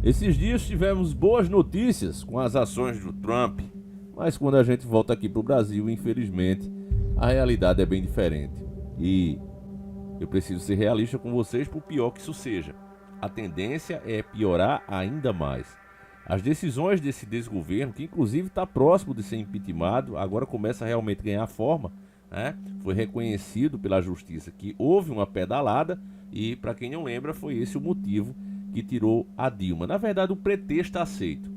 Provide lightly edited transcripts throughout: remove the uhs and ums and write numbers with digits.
Esses dias tivemos boas notícias com as ações do Trump, mas quando a gente volta aqui para o Brasil, infelizmente, a realidade é bem diferente. E eu preciso ser realista com vocês, por pior que isso seja. A tendência é piorar ainda mais. As decisões desse desgoverno, que inclusive está próximo de ser impeachmentado, agora começa a realmente ganhar forma, né? Foi reconhecido pela justiça que houve uma pedalada e, para quem não lembra, foi esse o motivo que tirou a Dilma. Na verdade, o pretexto está aceito.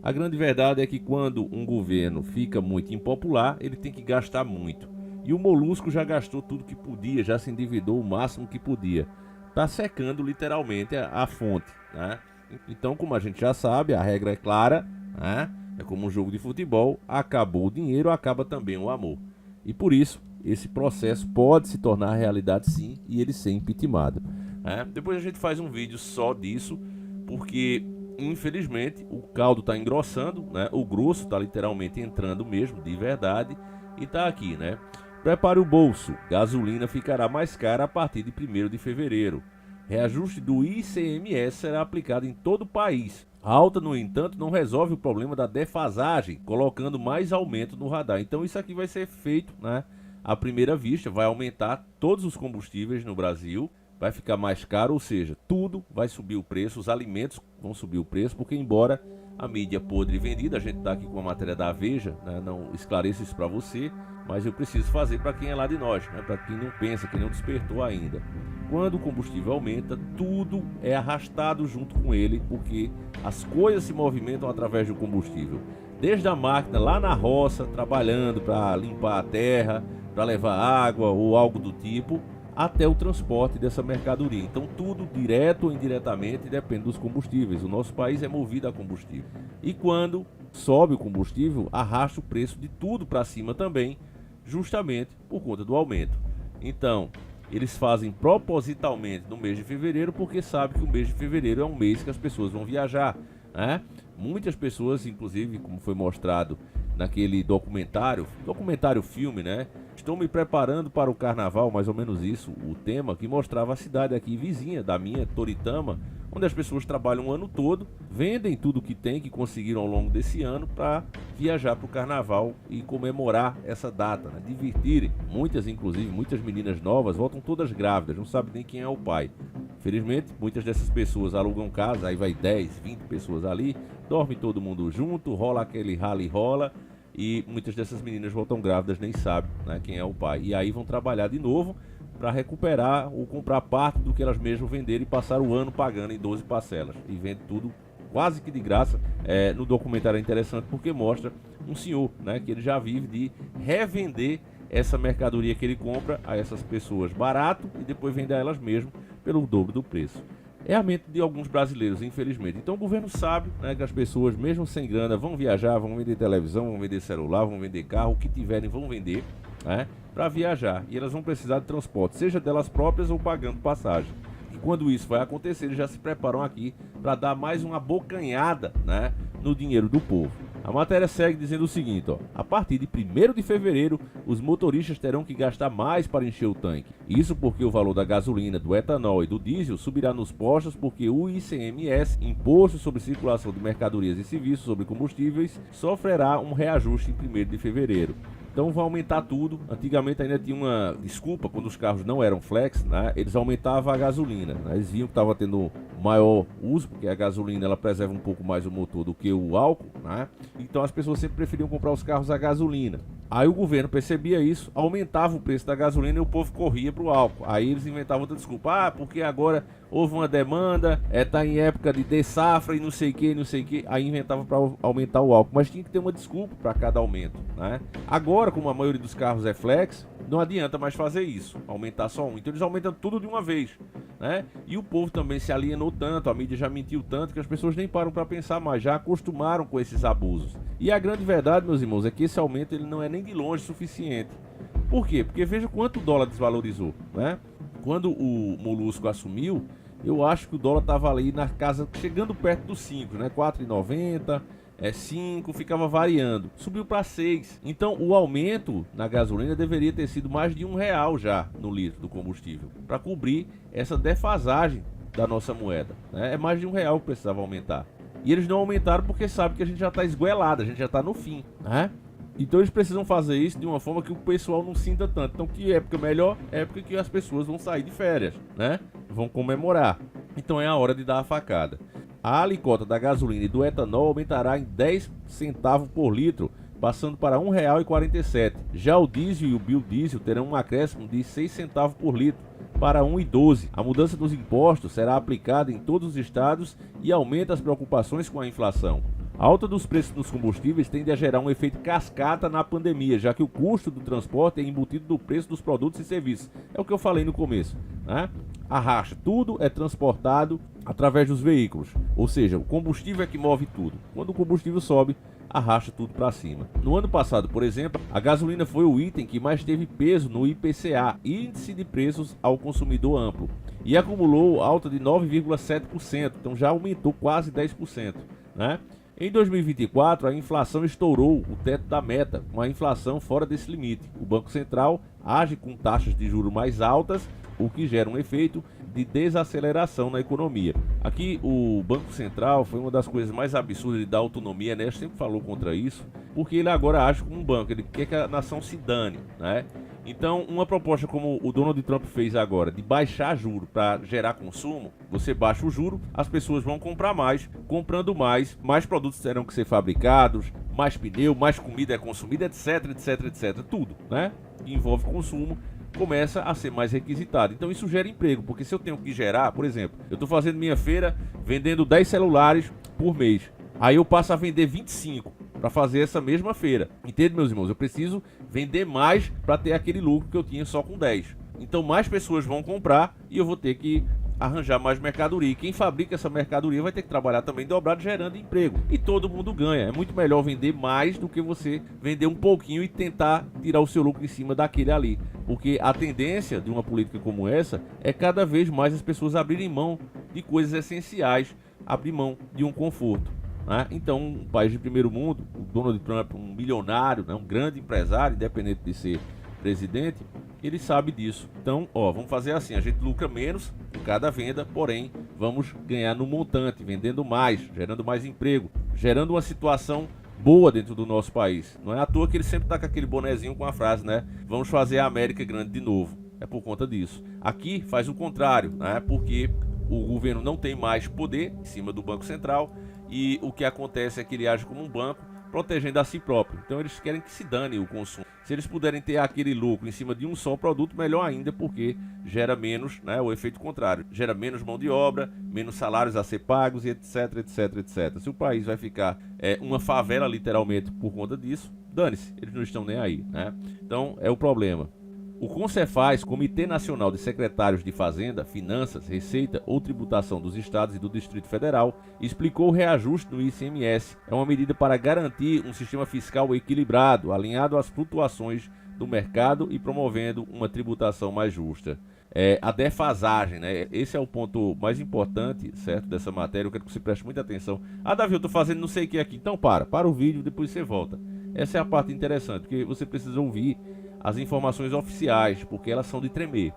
A grande verdade é que quando um governo fica muito impopular, ele tem que gastar muito. E o Molusco já gastou tudo que podia, já se endividou o máximo que podia. Está secando literalmente a fonte, né? Então, como a gente já sabe, a regra é clara, né? É como um jogo de futebol, acabou o dinheiro, acaba também o amor. E por isso, esse processo pode se tornar realidade sim e ele ser impeachmentado. Depois a gente faz um vídeo só disso, porque infelizmente o caldo está engrossando, né? O grosso está literalmente entrando mesmo, de verdade, e está aqui, né? Prepare o bolso, gasolina ficará mais cara a partir de 1º de fevereiro. Reajuste do ICMS será aplicado em todo o país. A alta, no entanto, não resolve o problema da defasagem, colocando mais aumento no radar. Então isso aqui vai ser feito, né, à primeira vista, vai aumentar todos os combustíveis no Brasil, vai ficar mais caro, ou seja, tudo vai subir o preço, os alimentos vão subir o preço, porque embora a mídia podre vendida, a gente está aqui com a matéria da Veja, né, não esclareço isso para você, mas eu preciso fazer para quem é lá de nós, né, para quem não pensa, quem não despertou ainda. Quando o combustível aumenta, tudo é arrastado junto com ele, porque as coisas se movimentam através do combustível. Desde a máquina lá na roça, trabalhando para limpar a terra, para levar água ou algo do tipo, até o transporte dessa mercadoria. Então tudo, direto ou indiretamente, depende dos combustíveis. O nosso país é movido a combustível. E quando sobe o combustível, arrasta o preço de tudo para cima também, justamente por conta do aumento. Então, eles fazem propositalmente no mês de fevereiro, porque sabem que o mês de fevereiro é um mês que as pessoas vão viajar, né? Muitas pessoas, inclusive, como foi mostrado naquele documentário filme, né? Estou me preparando para o carnaval, mais ou menos isso, o tema, que mostrava a cidade aqui vizinha da minha, Toritama, onde as pessoas trabalham o ano todo, vendem tudo que tem, que conseguiram ao longo desse ano, para viajar para o carnaval e comemorar essa data, né? Divertirem. Muitas, inclusive, muitas meninas novas voltam todas grávidas, não sabem nem quem é o pai. Felizmente, muitas dessas pessoas alugam casa, aí vai 10, 20 pessoas ali, dorme todo mundo junto, rola aquele rala e rola, e muitas dessas meninas voltam grávidas, nem sabem, né, quem é o pai. E aí vão trabalhar de novo para recuperar ou comprar parte do que elas mesmas venderam e passar o ano pagando em 12 parcelas. E vende tudo quase que de graça. No documentário é interessante porque mostra um senhor, né, que ele já vive de revender essa mercadoria que ele compra a essas pessoas barato e depois vende a elas mesmas pelo dobro do preço. É a mente de alguns brasileiros, infelizmente. Então o governo sabe, né, que as pessoas, mesmo sem grana, vão viajar, vão vender televisão, vão vender celular, vão vender carro, o que tiverem vão vender, né, para viajar. E elas vão precisar de transporte, seja delas próprias ou pagando passagem. E quando isso vai acontecer, eles já se preparam aqui para dar mais uma abocanhada, né, no dinheiro do povo. A matéria segue dizendo o seguinte, ó: a partir de 1º de fevereiro, os motoristas terão que gastar mais para encher o tanque. Isso porque o valor da gasolina, do etanol e do diesel subirá nos postos, porque o ICMS, Imposto sobre Circulação de Mercadorias e Serviços sobre Combustíveis, sofrerá um reajuste em 1º de fevereiro. Então vai aumentar tudo. Antigamente ainda tinha uma desculpa, quando os carros não eram flex, né? Eles aumentavam a gasolina, né? Eles viam que estava tendo maior uso, porque a gasolina ela preserva um pouco mais o motor do que o álcool, né? Então as pessoas sempre preferiam comprar os carros a gasolina. Aí o governo percebia isso, aumentava o preço da gasolina e o povo corria para o álcool. Aí eles inventavam outra desculpa, porque agora houve uma demanda, tá em época de dessafra e não sei o que, não sei o que. Aí inventava para aumentar o álcool, mas tinha que ter uma desculpa para cada aumento, né? Agora, como a maioria dos carros é flex, não adianta mais fazer isso, aumentar só um. Então eles aumentam tudo de uma vez, né? E o povo também se alienou tanto, a mídia já mentiu tanto que as pessoas nem param para pensar mais, já acostumaram com esses abusos. E a grande verdade, meus irmãos, é que esse aumento ele não é nem de longe suficiente. Por quê? Porque veja quanto o dólar desvalorizou, né? Quando o Molusco assumiu, eu acho que o dólar estava ali na casa, chegando perto dos 5, né? 4,90, 5, ficava variando. Subiu para 6. Então o aumento na gasolina deveria ter sido mais de R$ 1 já no litro do combustível, para cobrir essa defasagem da nossa moeda, né? É mais de R$ 1 que precisava aumentar. E eles não aumentaram porque sabem que a gente já está esgoelado, a gente já está no fim, né? Então eles precisam fazer isso de uma forma que o pessoal não sinta tanto. Então que época melhor? Época que as pessoas vão sair de férias, né? Vão comemorar. Então é a hora de dar a facada. A alíquota da gasolina e do etanol aumentará em 10 centavos por litro, passando para R$ 1,47. Já o diesel e o biodiesel terão um acréscimo de 6 centavos por litro, para 1,12. A mudança dos impostos será aplicada em todos os estados e aumenta as preocupações com a inflação. A alta dos preços dos combustíveis tende a gerar um efeito cascata na pandemia, já que o custo do transporte é embutido no preço dos produtos e serviços. É o que eu falei no começo, né? Arracha, tudo é transportado através dos veículos, ou seja, o combustível é que move tudo. Quando o combustível sobe, arracha tudo para cima. No ano passado, por exemplo, a gasolina foi o item que mais teve peso no IPCA, Índice de Preços ao Consumidor Amplo, e acumulou alta de 9,7%, então já aumentou quase 10%, né? Em 2024, a inflação estourou o teto da meta, com a inflação fora desse limite. O Banco Central age com taxas de juros mais altas, o que gera um efeito de desaceleração na economia. Aqui o Banco Central foi uma das coisas mais absurdas de dar autonomia, né? Sempre falou contra isso, porque ele agora age como um banco, ele quer que a nação se dane, né? Então, uma proposta como o Donald Trump fez agora, de baixar juro para gerar consumo, você baixa o juro, as pessoas vão comprar mais, comprando mais produtos terão que ser fabricados, mais pneu, mais comida é consumida, etc, etc, etc, tudo, né? Que envolve consumo, começa a ser mais requisitado. Então isso gera emprego, porque se eu tenho que gerar, por exemplo, eu estou fazendo minha feira vendendo 10 celulares por mês, aí eu passo a vender 25 para fazer essa mesma feira. Entende, meus irmãos? Eu preciso vender mais para ter aquele lucro que eu tinha só com 10. Então mais pessoas vão comprar e eu vou ter que arranjar mais mercadoria. E quem fabrica essa mercadoria vai ter que trabalhar também dobrado, gerando emprego. E todo mundo ganha. É muito melhor vender mais do que você vender um pouquinho e tentar tirar o seu lucro em cima daquele ali. Porque a tendência de uma política como essa é cada vez mais as pessoas abrirem mão de coisas essenciais, abrir mão de um conforto, né? Então, um país de primeiro mundo, o Donald Trump, um milionário, né, um grande empresário, independente de ser presidente, ele sabe disso. Então, vamos fazer assim, a gente lucra menos com cada venda, porém, vamos ganhar no montante, vendendo mais, gerando mais emprego, gerando uma situação boa dentro do nosso país. Não é à toa que ele sempre tá com aquele bonezinho com a frase, né? Vamos fazer a América grande de novo. É por conta disso. Aqui faz o contrário, né? Porque o governo não tem mais poder em cima do Banco Central e o que acontece é que ele age como um banco, protegendo a si próprio. Então eles querem que se dane o consumo. Se eles puderem ter aquele lucro em cima de um só produto, melhor ainda, porque gera menos, né, o efeito contrário, gera menos mão de obra, menos salários a ser pagos, e etc, etc, etc. Se o país vai ficar uma favela literalmente por conta disso, dane-se, eles não estão nem aí, né? Então é o problema. O CONCEFAZ, Comitê Nacional de Secretários de Fazenda, Finanças, Receita ou Tributação dos Estados e do Distrito Federal, explicou o reajuste no ICMS. É uma medida para garantir um sistema fiscal equilibrado, alinhado às flutuações do mercado e promovendo uma tributação mais justa. A defasagem, né? Esse é o ponto mais importante, certo, dessa matéria. Eu quero que você preste muita atenção. Davi, eu estou fazendo não sei o que aqui. Então para o vídeo, depois você volta. Essa é a parte interessante, porque você precisa ouvir as informações oficiais, porque elas são de tremer,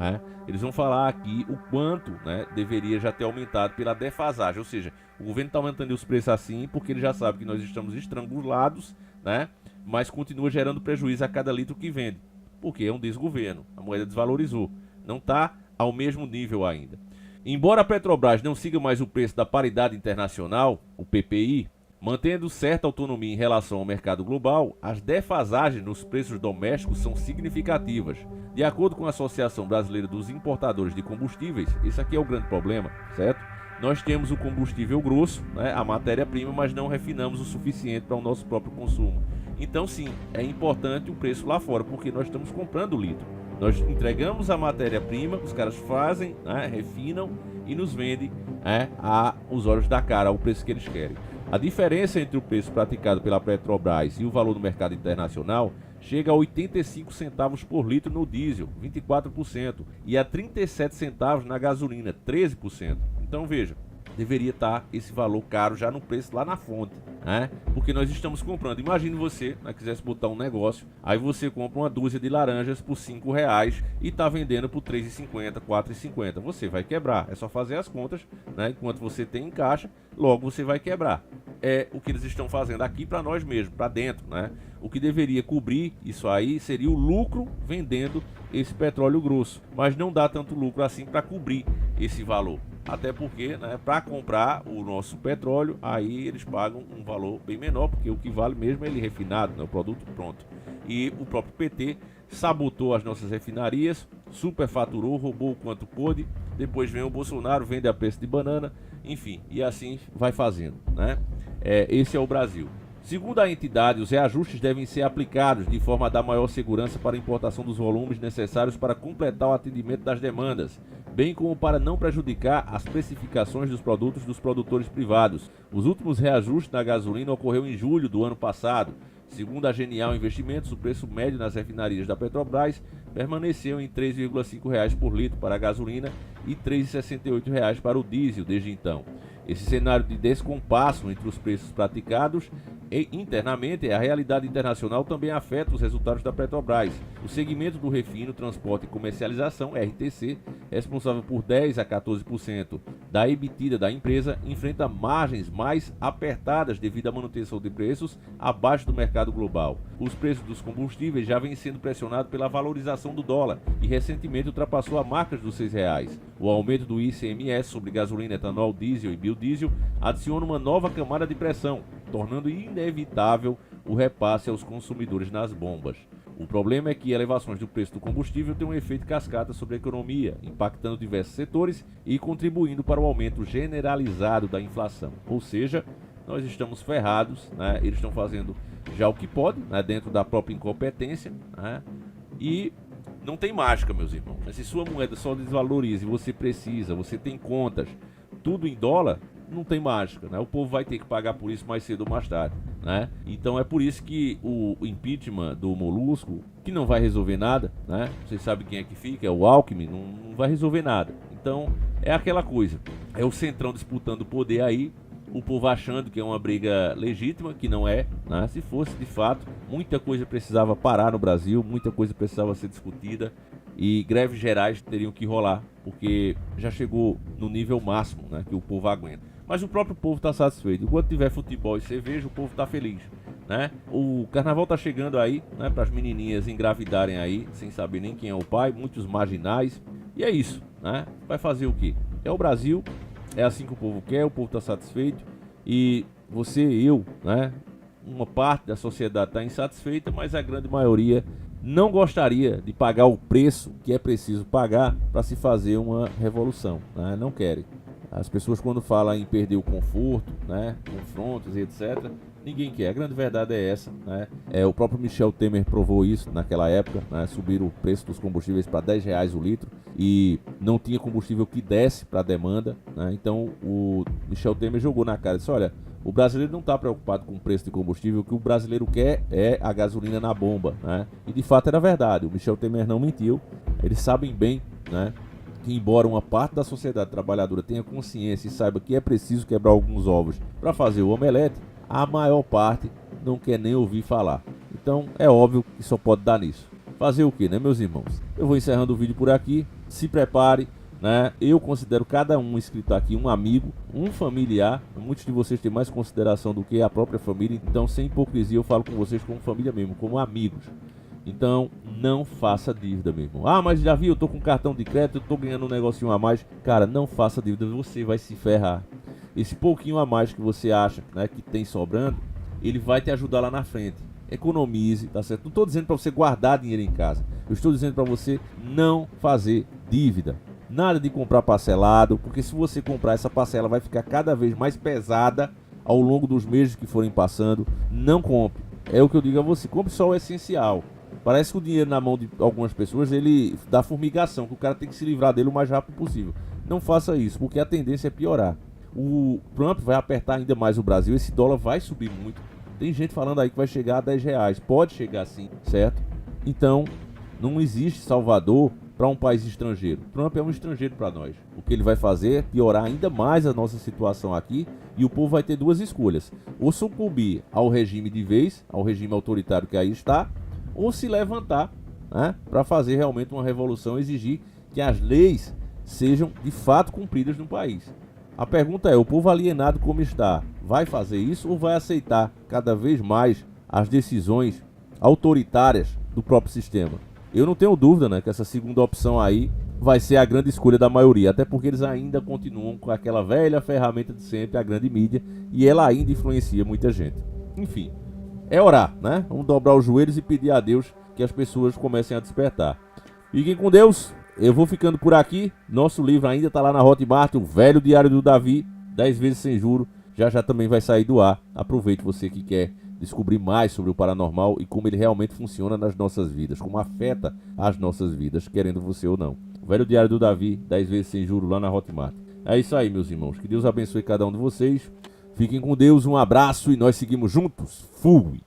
né? Eles vão falar aqui o quanto, né, deveria já ter aumentado pela defasagem, ou seja, o governo está aumentando os preços assim porque ele já sabe que nós estamos estrangulados, né, mas continua gerando prejuízo a cada litro que vende, porque é um desgoverno, a moeda desvalorizou, não está ao mesmo nível ainda. Embora a Petrobras não siga mais o preço da paridade internacional, o PPI, mantendo certa autonomia em relação ao mercado global, as defasagens nos preços domésticos são significativas. De acordo com a Associação Brasileira dos Importadores de Combustíveis, esse aqui é o grande problema, certo? Nós temos o combustível grosso, né, a matéria-prima, mas não refinamos o suficiente para o nosso próprio consumo. Então sim, é importante o preço lá fora, porque nós estamos comprando o litro. Nós entregamos a matéria-prima, os caras fazem, né, refinam e nos vendem, né, aos olhos da cara, ao preço que eles querem. A diferença entre o preço praticado pela Petrobras e o valor do mercado internacional chega a 85 centavos por litro no diesel, 24%, e a 37 centavos na gasolina, 13%. Então veja, deveria estar esse valor caro já no preço lá na fonte, né? Porque nós estamos comprando. Imagine você, né, quisesse botar um negócio, aí você compra uma dúzia de laranjas por R$ 5 e está vendendo por R$ 3,50, R$ 4,50. Você vai quebrar. É só fazer as contas, né? Enquanto você tem em caixa, logo você vai quebrar. É o que eles estão fazendo aqui para nós mesmos, para dentro, né? O que deveria cobrir isso aí seria o lucro vendendo esse petróleo grosso, mas não dá tanto lucro assim para cobrir esse valor. Até porque, né, para comprar o nosso petróleo, aí eles pagam um valor bem menor, porque o que vale mesmo é ele refinado, né, o produto pronto. E o próprio PT sabotou as nossas refinarias, superfaturou, roubou o quanto pôde, depois vem o Bolsonaro, vende a preço de banana, enfim, e assim vai fazendo, né? Esse é o Brasil. Segundo a entidade, os reajustes devem ser aplicados de forma a dar maior segurança para a importação dos volumes necessários para completar o atendimento das demandas, bem como para não prejudicar as precificações dos produtos dos produtores privados. Os últimos reajustes na gasolina ocorreu em julho do ano passado. Segundo a Genial Investimentos, o preço médio nas refinarias da Petrobras permaneceu em R$ 3,5 por litro para a gasolina e R$ 3,68 para o diesel desde então. Esse cenário de descompasso entre os preços praticados e internamente, a realidade internacional também afeta os resultados da Petrobras. O segmento do refino, transporte e comercialização, RTC, responsável por 10 a 14% da EBITDA da empresa, enfrenta margens mais apertadas devido à manutenção de preços abaixo do mercado global. Os preços dos combustíveis já vêm sendo pressionados pela valorização do dólar e recentemente ultrapassou a marca dos R$ 6. O aumento do ICMS sobre gasolina, etanol, diesel e biodiesel adiciona uma nova camada de pressão, tornando inevitável o repasse aos consumidores nas bombas. O problema é que elevações do preço do combustível têm um efeito cascata sobre a economia, impactando diversos setores e contribuindo para o aumento generalizado da inflação. Ou seja, nós estamos ferrados, né? Eles estão fazendo já o que podem, né, dentro da própria incompetência, né? E não tem mágica, meus irmãos. Se sua moeda só desvaloriza e você precisa, você tem contas, tudo em dólar, não tem mágica, né? O povo vai ter que pagar por isso mais cedo ou mais tarde, né? Então é por isso que o impeachment do Molusco, que não vai resolver nada, né? Vocês sabem quem é que fica, é o Alckmin, não vai resolver nada. Então é aquela coisa, é o Centrão disputando o poder aí, o povo achando que é uma briga legítima, que não é, né? Se fosse de fato, muita coisa precisava parar no Brasil, muita coisa precisava ser discutida e greves gerais teriam que rolar, porque já chegou no nível máximo, né, que o povo aguenta. Mas o próprio povo está satisfeito. Enquanto tiver futebol e cerveja, o povo está feliz, né? O carnaval está chegando aí, né, para as menininhas engravidarem aí, sem saber nem quem é o pai, muitos marginais. E é isso, né? Vai fazer o quê? É o Brasil, é assim que o povo quer, o povo está satisfeito. E você, eu, né? Uma parte da sociedade está insatisfeita, mas a grande maioria não gostaria de pagar o preço que é preciso pagar para se fazer uma revolução, né? Não querem. As pessoas, quando falam em perder o conforto, né, confrontos e etc., ninguém quer. A grande verdade é essa, né? O próprio Michel Temer provou isso naquela época, né? Subiram o preço dos combustíveis para R$ 10 o litro e não tinha combustível que desse para a demanda, né? Então o Michel Temer jogou na cara e disse: olha, o brasileiro não está preocupado com o preço de combustível, o que o brasileiro quer é a gasolina na bomba, né? E de fato era verdade, o Michel Temer não mentiu, eles sabem bem, né, que embora uma parte da sociedade trabalhadora tenha consciência e saiba que é preciso quebrar alguns ovos para fazer o omelete, a maior parte não quer nem ouvir falar. Então é óbvio que só pode dar nisso. Fazer o que, né, meus irmãos? Eu vou encerrando o vídeo por aqui, se prepare, né? Eu considero cada um inscrito aqui um amigo, um familiar. Muitos de vocês têm mais consideração do que a própria família, então sem hipocrisia eu falo com vocês como família mesmo, como amigos. Então, não faça dívida, meu irmão. Ah, mas já vi, eu tô com cartão de crédito, eu tô ganhando um negocinho a mais. Cara, não faça dívida, você vai se ferrar. Esse pouquinho a mais que você acha, né, que tem sobrando, ele vai te ajudar lá na frente. Economize, tá certo? Não tô dizendo para você guardar dinheiro em casa. Eu estou dizendo para você não fazer dívida. Nada de comprar parcelado, porque se você comprar, essa parcela vai ficar cada vez mais pesada ao longo dos meses que forem passando. Não compre. É o que eu digo a você, compre só o essencial. Parece que o dinheiro na mão de algumas pessoas, ele dá formigação, que o cara tem que se livrar dele o mais rápido possível. Não faça isso, porque a tendência é piorar. O Trump vai apertar ainda mais o Brasil, esse dólar vai subir muito. Tem gente falando aí que vai chegar a R$ 10, pode chegar sim, certo? Então, não existe salvador para um país estrangeiro. Trump é um estrangeiro para nós. O que ele vai fazer é piorar ainda mais a nossa situação aqui e o povo vai ter duas escolhas: ou sucumbir ao regime de vez, ao regime autoritário que aí está, ou se levantar, né, para fazer realmente uma revolução e exigir que as leis sejam de fato cumpridas no país. A pergunta é: o povo alienado como está, vai fazer isso ou vai aceitar cada vez mais as decisões autoritárias do próprio sistema? Eu não tenho dúvida, né, que essa segunda opção aí vai ser a grande escolha da maioria, até porque eles ainda continuam com aquela velha ferramenta de sempre, a grande mídia, e ela ainda influencia muita gente. Enfim, é orar, né? Vamos dobrar os joelhos e pedir a Deus que as pessoas comecem a despertar. Fiquem com Deus, eu vou ficando por aqui. Nosso livro ainda está lá na Hotmart, o Velho Diário do Davi, 10 vezes sem juro, já também vai sair do ar. Aproveite, você que quer descobrir mais sobre o paranormal e como ele realmente funciona nas nossas vidas, como afeta as nossas vidas, querendo você ou não. O Velho Diário do Davi, 10 vezes sem juro, lá na Hotmart. É isso aí, meus irmãos. Que Deus abençoe cada um de vocês. Fiquem com Deus, um abraço e nós seguimos juntos. Fui!